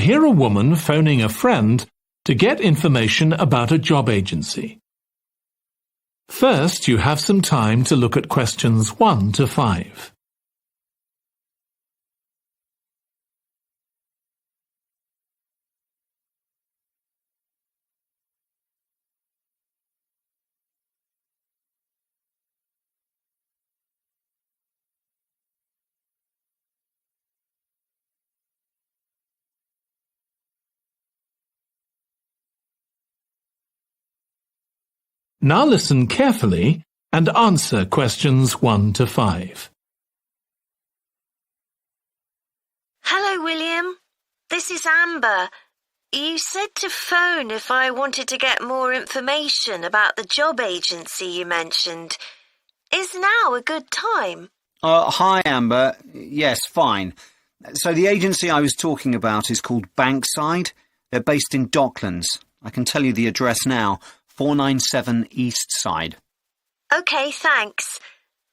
hear a woman phoning a friend to get information about a job agency. First, you have some time to look at questions 1 to 5. Now listen carefully and answer questions 1 to 5. Hello, William. This is Amber. You said to phone if I wanted to get more information about the job agency you mentioned. Is now a good time? Hi, Amber. Yes, fine. So the agency I was talking about is called Bankside. They're based in Docklands. I can tell you the address now. 497 East Side. OK, thanks.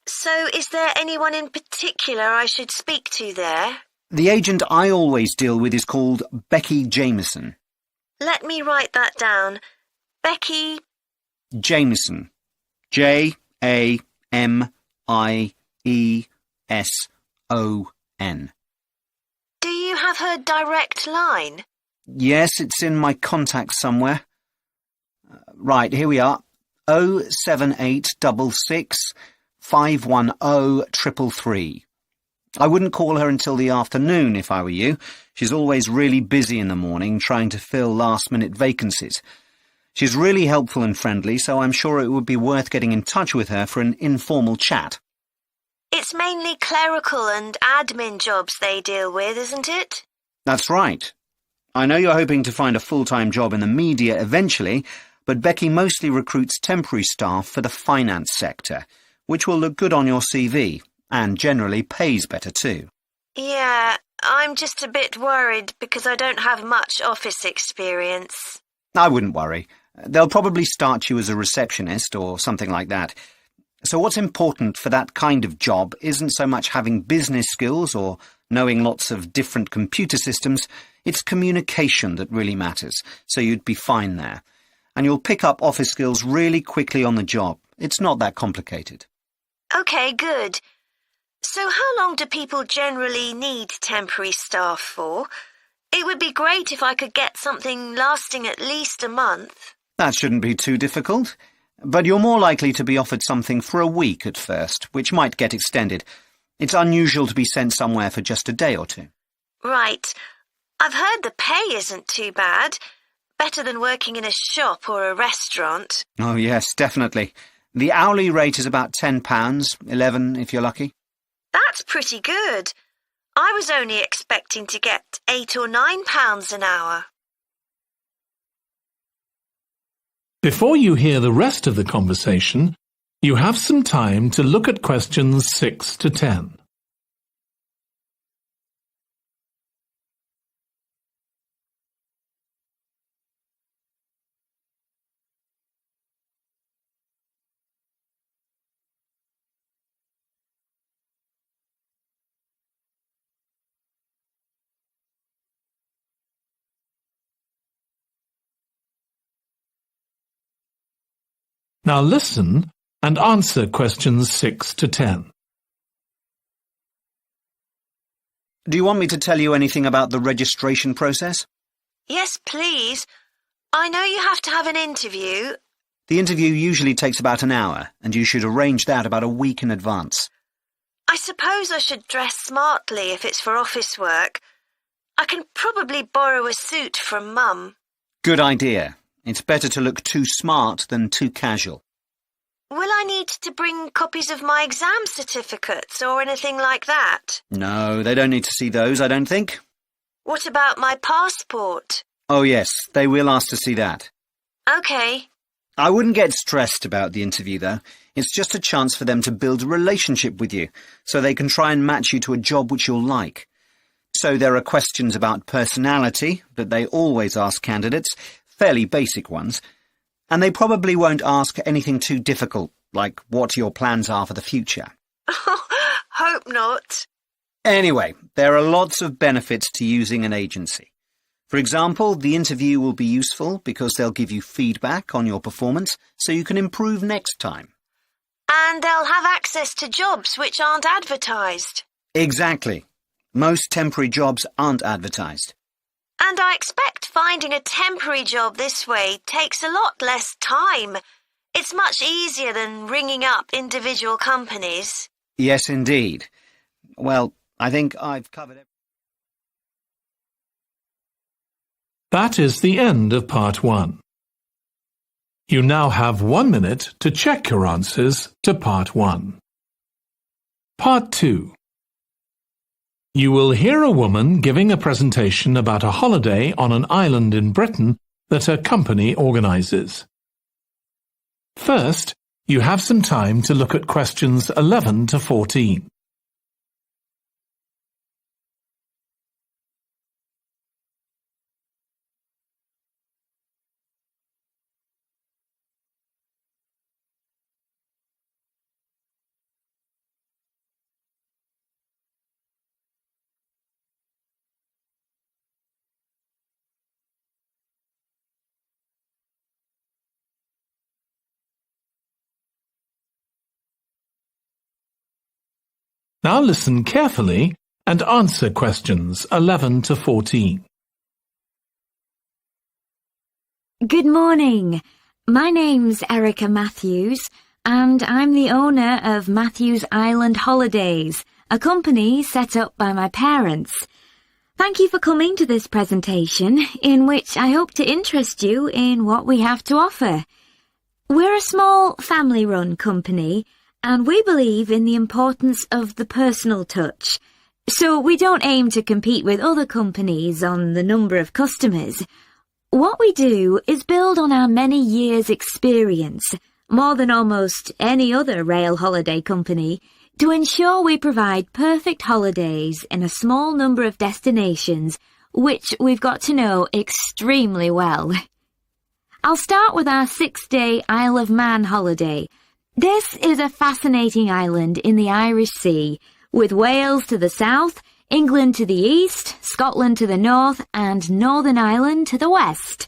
So is there anyone in particular I should speak to there? The agent I always deal with is called Becky Jameson. Let me write that down. Becky... Jameson. Jameson. Do you have her direct line? Yes, it's in my contacts somewhere. Right, here we are. 07866 510 333. I wouldn't call her until the afternoon if I were you. She's always really busy in the morning trying to fill last-minute vacancies. She's really helpful and friendly, so I'm sure it would be worth getting in touch with her for an informal chat. It's mainly clerical and admin jobs they deal with, isn't it? That's right. I know you're hoping to find a full-time job in the media eventually, but Becky mostly recruits temporary staff for the finance sector, which will look good on your CV, and generally pays better too. Yeah, I'm just a bit worried because I don't have much office experience. I wouldn't worry. They'll probably start you as a receptionist or something like that. So what's important for that kind of job isn't so much having business skills or knowing lots of different computer systems, it's communication that really matters, so you'd be fine there. And you'll pick up office skills really quickly on the job. It's not that complicated. OK, good. So how long do people generally need temporary staff for? It would be great if I could get something lasting at least a month. That shouldn't be too difficult. But you're more likely to be offered something for a week at first, which might get extended. It's unusual to be sent somewhere for just a day or two. Right. I've heard the pay isn't too bad. Better than working in a shop or a restaurant. Oh, yes, definitely. The hourly rate is about £10, $11 if you're lucky. That's pretty good. I was only expecting to get £8 or £9 an hour. Before you hear the rest of the conversation, you have some time to look at questions 6 to 10. Now listen and answer questions 6 to 10. Do you want me to tell you anything about the registration process? Yes, please. I know you have to have an interview. The interview usually takes about an hour, and you should arrange that about a week in advance. I suppose I should dress smartly if it's for office work. I can probably borrow a suit from Mum. Good idea. It's better to look too smart than too casual. Will I need to bring copies of my exam certificates or anything like that? No, they don't need to see those, I don't think. What about my passport? Oh yes, they will ask to see that. OK. I wouldn't get stressed about the interview, though. It's just a chance for them to build a relationship with you, so they can try and match you to a job which you'll like. So there are questions about personality that they always ask candidates, fairly basic ones, and they probably won't ask anything too difficult, like what your plans are for the future. Hope not. Anyway, there are lots of benefits to using an agency. For example, the interview will be useful because they'll give you feedback on your performance so you can improve next time. And they'll have access to jobs which aren't advertised. Exactly. Most temporary jobs aren't advertised. And I expect finding a temporary job this way takes a lot less time. It's much easier than ringing up individual companies. Yes, indeed. Well, I think I've covered it. That is the end of part 1. You now have 1 minute to check your answers to part 1. Part 2. You will hear a woman giving a presentation about a holiday on an island in Britain that her company organises. First, you have some time to look at questions 11 to 14. Now listen carefully and answer questions 11 to 14. Good morning. My name's Erica Matthews, and I'm the owner of Matthews Island Holidays, a company set up by my parents. Thank you for coming to this presentation, in which I hope to interest you in what we have to offer. We're a small family-run company, and we believe in the importance of the personal touch. So we don't aim to compete with other companies on the number of customers. What we do is build on our many years' experience, more than almost any other rail holiday company, to ensure we provide perfect holidays in a small number of destinations, which we've got to know extremely well. I'll start with our 6-day Isle of Man holiday. This is a fascinating island in the Irish Sea, with Wales to the south, England to the east, Scotland to the north, and Northern Ireland to the west.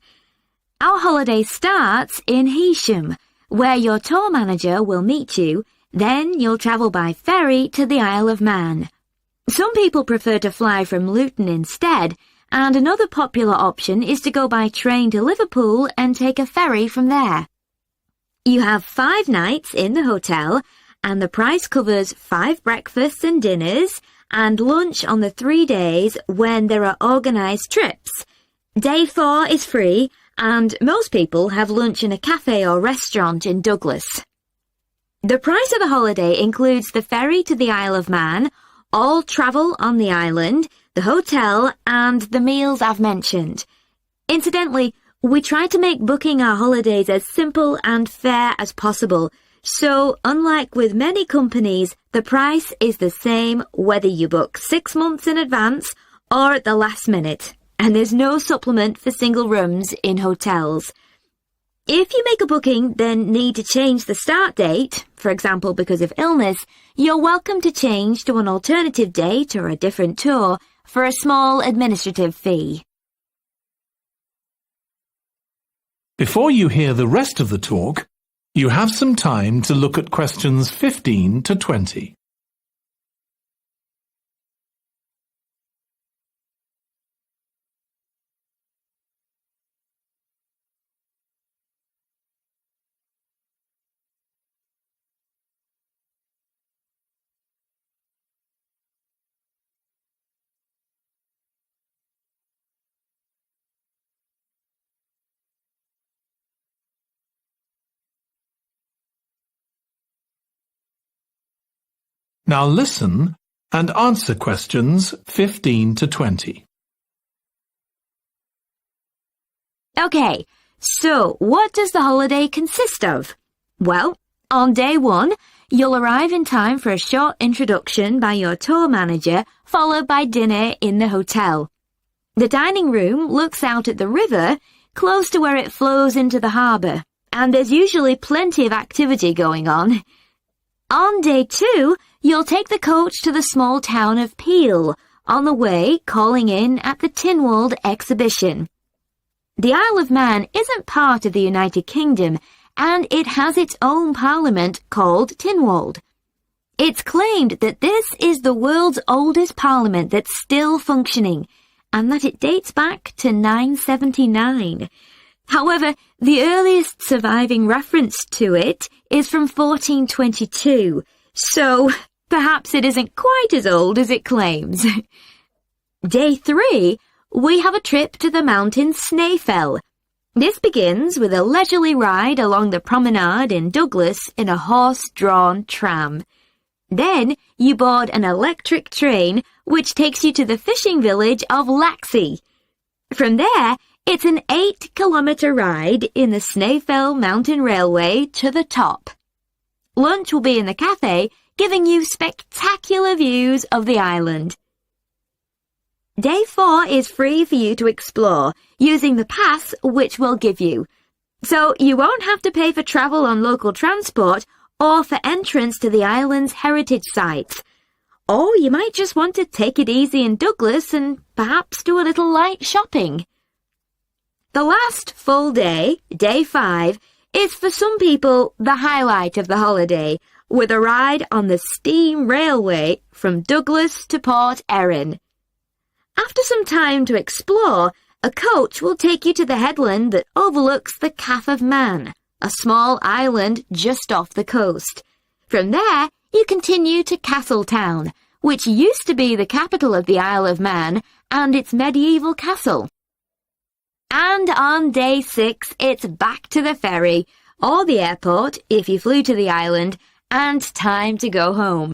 Our holiday starts in Heysham, where your tour manager will meet you. Then you'll travel by ferry to the Isle of Man. Some people prefer to fly from Luton instead, and another popular option is to go by train to Liverpool and take a ferry from there. You have 5 nights in the hotel, and the price covers 5 breakfasts and dinners, and lunch on the 3 days when there are organised trips. Day 4 is free, and most people have lunch in a cafe or restaurant in Douglas. The price of the holiday includes the ferry to the Isle of Man, all travel on the island, the hotel, and the meals I've mentioned. Incidentally, we try to make booking our holidays as simple and fair as possible, so unlike with many companies, the price is the same whether you book 6 months in advance or at the last minute, and there's no supplement for single rooms in hotels. If you make a booking, then need to change the start date, for example because of illness, you're welcome to change to an alternative date or a different tour for a small administrative fee. Before you hear the rest of the talk, you have some time to look at questions 15 to 20. Now listen and answer questions 15 to 20. Okay, so what does the holiday consist of? Well, on day 1, you'll arrive in time for a short introduction by your tour manager, followed by dinner in the hotel. The dining room looks out at the river, close to where it flows into the harbour, and there's usually plenty of activity going on. On day 2, you'll take the coach to the small town of Peel, on the way calling in at the Tynwald exhibition. The Isle of Man isn't part of the United Kingdom, and it has its own parliament called Tynwald. It's claimed that this is the world's oldest parliament that's still functioning, and that it dates back to 979. However, the earliest surviving reference to it is from 1422, so perhaps it isn't quite as old as it claims. Day 3, we have a trip to the mountain Snaefell. This begins with a leisurely ride along the promenade in Douglas in a horse-drawn tram. Then you board an electric train which takes you to the fishing village of Laxey. From there, it's an 8-kilometre ride in the Snaefell Mountain Railway to the top. Lunch will be in the cafe, giving you spectacular views of the island. Day 4 is free for you to explore, using the pass which we'll give you. So you won't have to pay for travel on local transport or for entrance to the island's heritage sites. Or you might just want to take it easy in Douglas and perhaps do a little light shopping. The last full day, Day 5, is for some people the highlight of the holiday, with a ride on the steam railway from Douglas to Port Erin. After some time to explore, a coach will take you to the headland that overlooks the Calf of Man, a small island just off the coast. From there, you continue to Castletown, which used to be the capital of the Isle of Man and its medieval castle. And on Day 6, it's back to the ferry, or the airport if you flew to the island, and time to go home.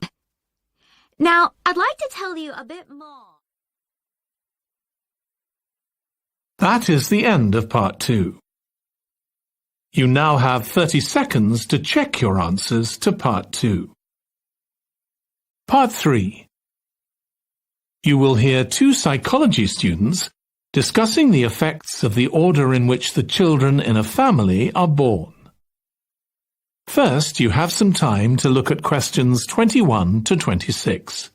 Now, I'd like to tell you a bit more. That is the end of Part 2. You now have 30 seconds to check your answers to Part 2. Part 3. You will hear 2 psychology students discussing the effects of the order in which the children in a family are born. First, you have some time to look at questions 21 to 26.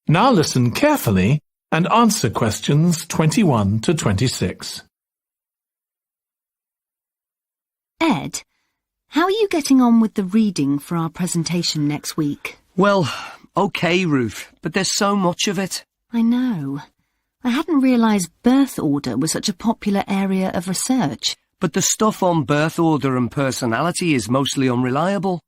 Now listen carefully and answer questions 21 to 26. Ed, how are you getting on with the reading for our presentation next week? Well, okay, Ruth, but there's so much of it. I know. I hadn't realised birth order was such a popular area of research. But the stuff on birth order and personality is mostly unreliable.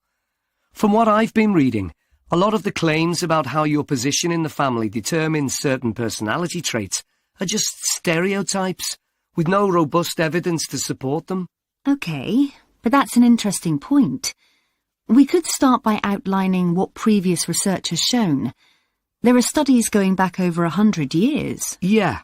From what I've been reading, a lot of the claims about how your position in the family determines certain personality traits are just stereotypes, with no robust evidence to support them. OK, but that's an interesting point. We could start by outlining what previous research has shown. There are studies going back over 100 years. Yeah,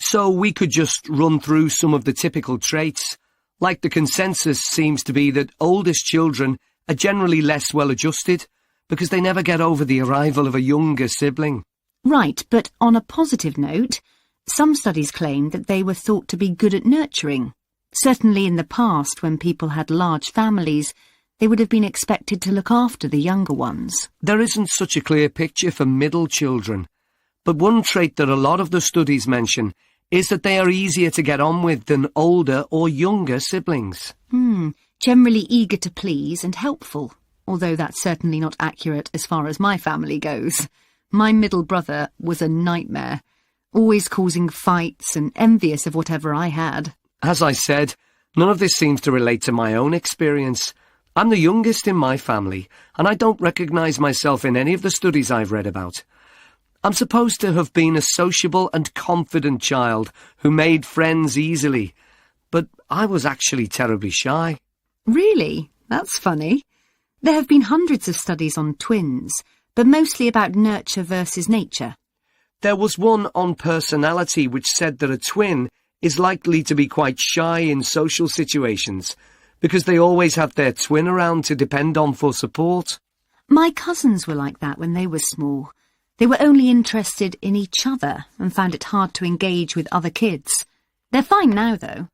so we could just run through some of the typical traits. Like the consensus seems to be that oldest children are generally less well-adjusted, because they never get over the arrival of a younger sibling. Right, but on a positive note, some studies claim that they were thought to be good at nurturing. Certainly in the past, when people had large families, they would have been expected to look after the younger ones. There isn't such a clear picture for middle children, but one trait that a lot of the studies mention is that they are easier to get on with than older or younger siblings. Generally eager to please and helpful. Although that's certainly not accurate as far as my family goes. My middle brother was a nightmare, always causing fights and envious of whatever I had. As I said, none of this seems to relate to my own experience. I'm the youngest in my family, and I don't recognise myself in any of the studies I've read about. I'm supposed to have been a sociable and confident child who made friends easily, but I was actually terribly shy. Really? That's funny. There have been hundreds of studies on twins, but mostly about nurture versus nature. There was one on personality which said that a twin is likely to be quite shy in social situations because they always have their twin around to depend on for support. My cousins were like that when they were small. They were only interested in each other and found it hard to engage with other kids. They're fine now, though.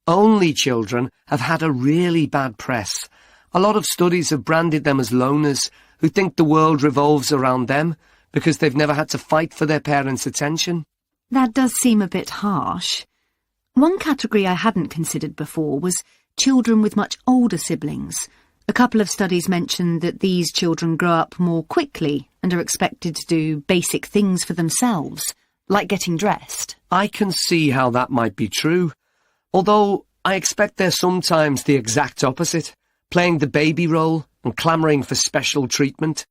Only children have had a really bad press. A lot of studies have branded them as loners who think the world revolves around them because they've never had to fight for their parents' attention. That does seem a bit harsh. One category I hadn't considered before was children with much older siblings. A couple of studies mentioned that these children grow up more quickly and are expected to do basic things for themselves, like getting dressed. I can see how that might be true, although I expect they're sometimes the exact opposite, playing the baby role and clamouring for special treatment.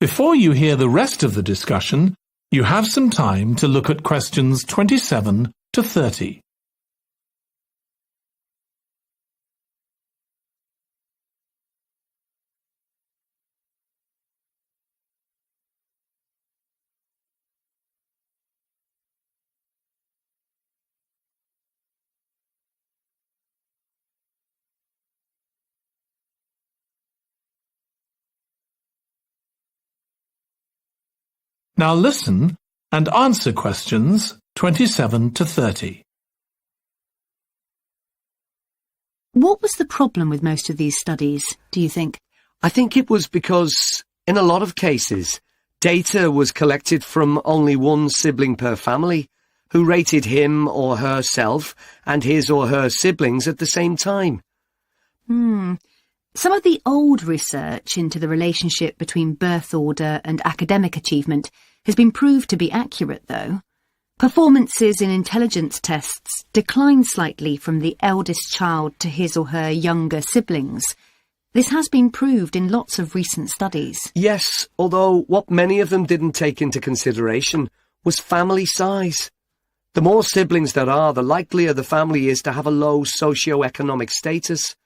Before you hear the rest of the discussion, you have some time to look at questions 27 to 30. Now listen and answer questions 27 to 30. What was the problem with most of these studies, do you think? I think it was because, in a lot of cases, data was collected from only one sibling per family, who rated him or herself and his or her siblings at the same time. Some of the old research into the relationship between birth order and academic achievement has been proved to be accurate, though. Performances in intelligence tests decline slightly from the eldest child to his or her younger siblings. This has been proved in lots of recent studies. Yes, although what many of them didn't take into consideration was family size. The more siblings there are, the likelier the family is to have a low socio-economic status,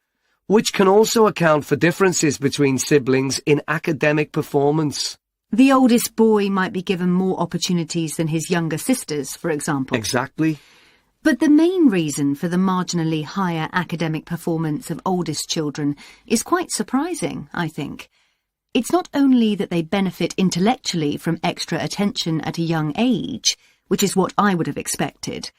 which can also account for differences between siblings in academic performance. The oldest boy might be given more opportunities than his younger sisters, for example. Exactly. But the main reason for the marginally higher academic performance of oldest children is quite surprising, I think. It's not only that they benefit intellectually from extra attention at a young age, which is what I would have expected.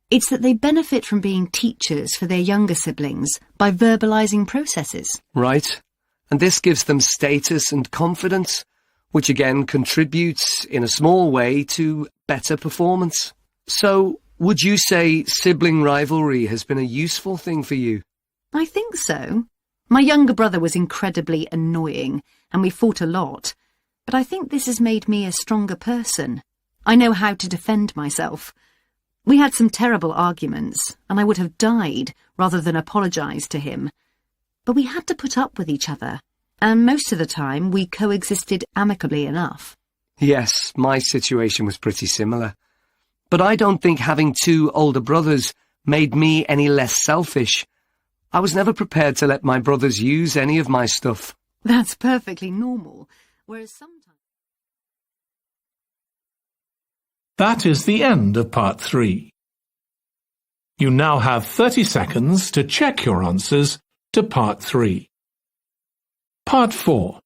It's that they benefit from being teachers for their younger siblings by verbalising processes. Right. And this gives them status and confidence, which again contributes in a small way to better performance. So, would you say sibling rivalry has been a useful thing for you? I think so. My younger brother was incredibly annoying, and we fought a lot. But I think this has made me a stronger person. I know how to defend myself. We had some terrible arguments, and I would have died rather than apologise to him. But we had to put up with each other, and most of the time we coexisted amicably enough. Yes, my situation was pretty similar. But I don't think having two older brothers made me any less selfish. I was never prepared to let my brothers use any of my stuff. That's perfectly normal, whereas sometimes... That is the end of part 3. You now have 30 seconds to check your answers to part 3. Part 4.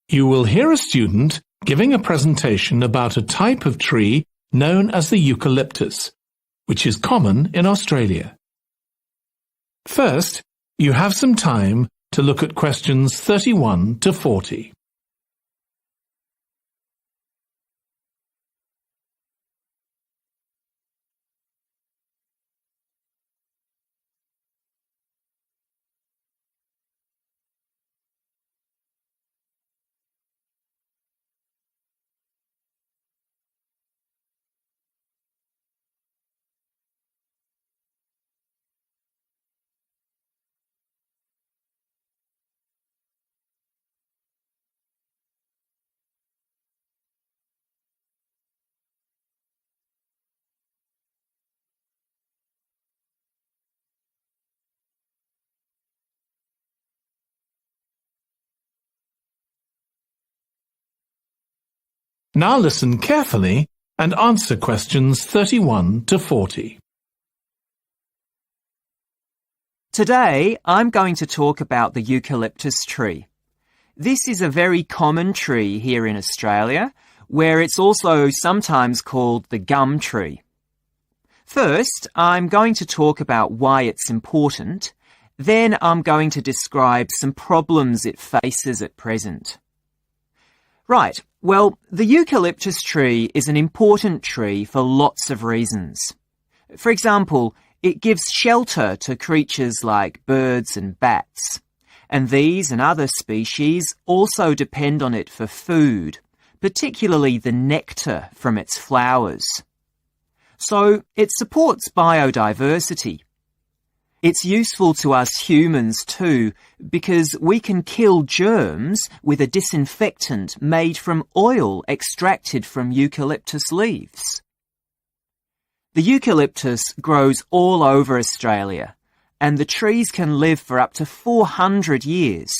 You will hear a student giving a presentation about a type of tree known as the eucalyptus, which is common in Australia. First, you have some time to look at questions 31 to 40. Now listen carefully and answer questions 31 to 40. Today, I'm going to talk about the eucalyptus tree. This is a very common tree here in Australia, where it's also sometimes called the gum tree. First, I'm going to talk about why it's important. Then I'm going to describe some problems it faces at present. Right, well, the eucalyptus tree is an important tree for lots of reasons. For example, it gives shelter to creatures like birds and bats, and these and other species also depend on it for food, particularly the nectar from its flowers. So it supports biodiversity. It's useful to us humans too, because we can kill germs with a disinfectant made from oil extracted from eucalyptus leaves. The eucalyptus grows all over Australia, and the trees can live for up to 400 years.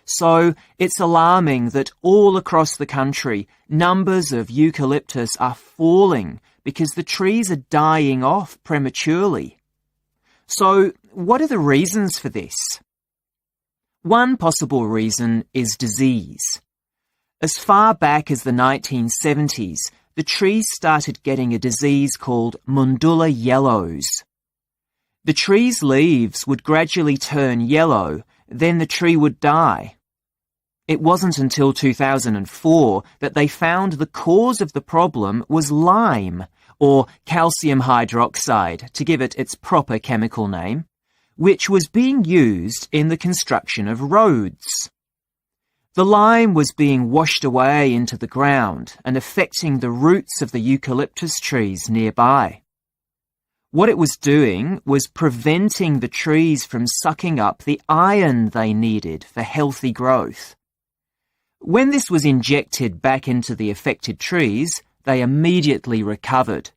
So it's alarming that all across the country, numbers of eucalyptus are falling because the trees are dying off prematurely. So, what are the reasons for this? One possible reason is disease. As far back as the 1970s, the trees started getting a disease called Mundula yellows. The tree's leaves would gradually turn yellow, then the tree would die. It wasn't until 2004 that they found the cause of the problem was lime, or calcium hydroxide, to give it its proper chemical name, which was being used in the construction of roads. The lime was being washed away into the ground and affecting the roots of the eucalyptus trees nearby. What it was doing was preventing the trees from sucking up the iron they needed for healthy growth. When this was injected back into the affected trees, they immediately recovered.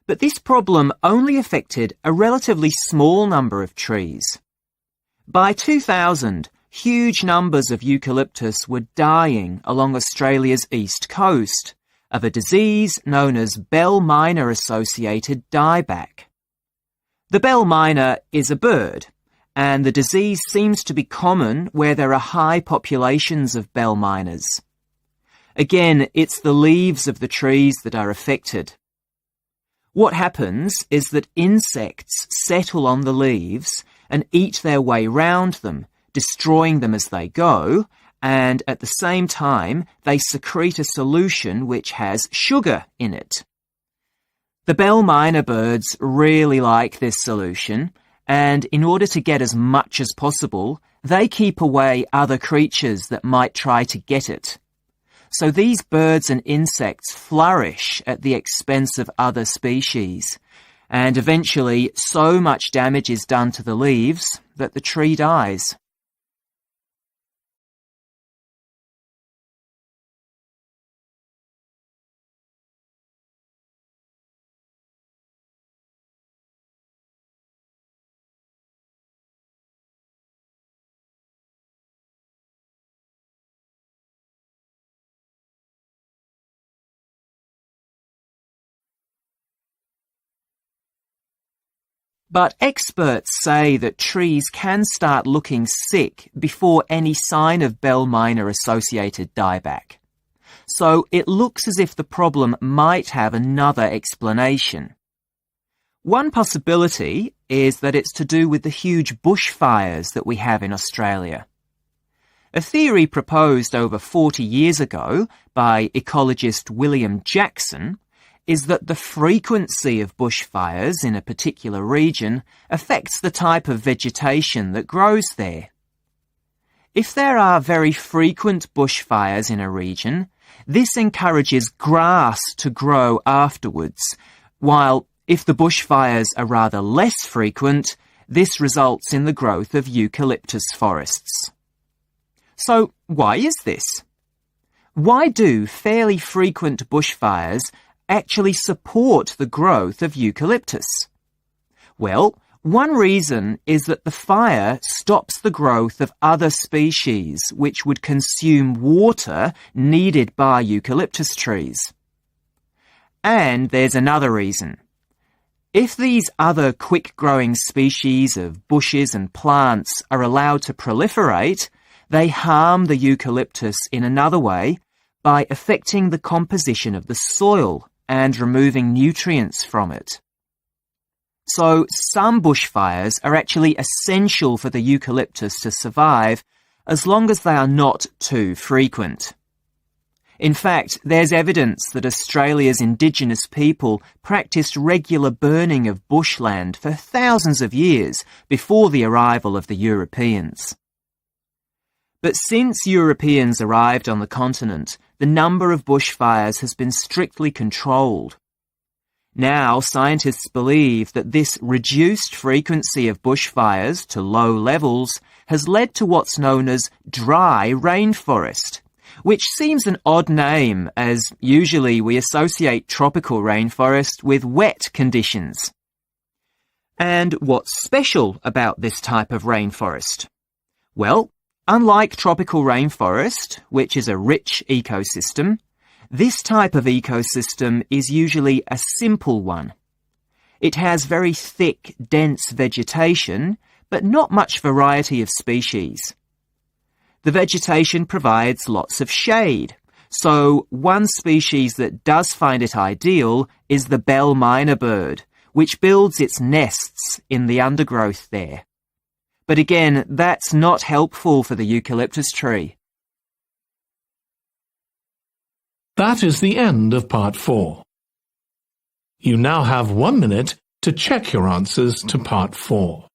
But this problem only affected a relatively small number of trees. By 2000, huge numbers of eucalyptus were dying along Australia's east coast of a disease known as bell miner-associated dieback. The bell miner is a bird, and the disease seems to be common where there are high populations of bell miners. Again, it's the leaves of the trees that are affected. What happens is that insects settle on the leaves and eat their way round them, destroying them as they go, and at the same time they secrete a solution which has sugar in it. The bell miner birds really like this solution, and in order to get as much as possible, they keep away other creatures that might try to get it. So these birds and insects flourish at the expense of other species, and eventually so much damage is done to the leaves that the tree dies. But experts say that trees can start looking sick before any sign of bell miner-associated dieback. So it looks as if the problem might have another explanation. One possibility is that it's to do with the huge bushfires that we have in Australia. A theory proposed over 40 years ago by ecologist William Jackson is that the frequency of bushfires in a particular region affects the type of vegetation that grows there. If there are very frequent bushfires in a region, this encourages grass to grow afterwards, while if the bushfires are rather less frequent, this results in the growth of eucalyptus forests. So why is this? Why do fairly frequent bushfires actually support the growth of eucalyptus? Well, One reason is that the fire stops the growth of other species which would consume water needed by eucalyptus trees. And there's another reason. If these other quick-growing species of bushes and plants are allowed to proliferate, they harm the eucalyptus in another way by affecting the composition of the soil and removing nutrients from it. So some bushfires are actually essential for the eucalyptus to survive as long as they are not too frequent. In fact, there's evidence that Australia's Indigenous people practiced regular burning of bushland for thousands of years before the arrival of the Europeans. But since Europeans arrived on the continent, the number of bushfires has been strictly controlled. Now, scientists believe that this reduced frequency of bushfires to low levels has led to what's known as dry rainforest, which seems an odd name as usually we associate tropical rainforest with wet conditions. And what's special about this type of rainforest? Well, unlike tropical rainforest, which is a rich ecosystem, this type of ecosystem is usually a simple one. It has very thick, dense vegetation, but not much variety of species. The vegetation provides lots of shade, so one species that does find it ideal is the bell myna bird, which builds its nests in the undergrowth there. But again, that's not helpful for the eucalyptus tree. That is the end of part 4. You now have 1 minute to check your answers to part 4.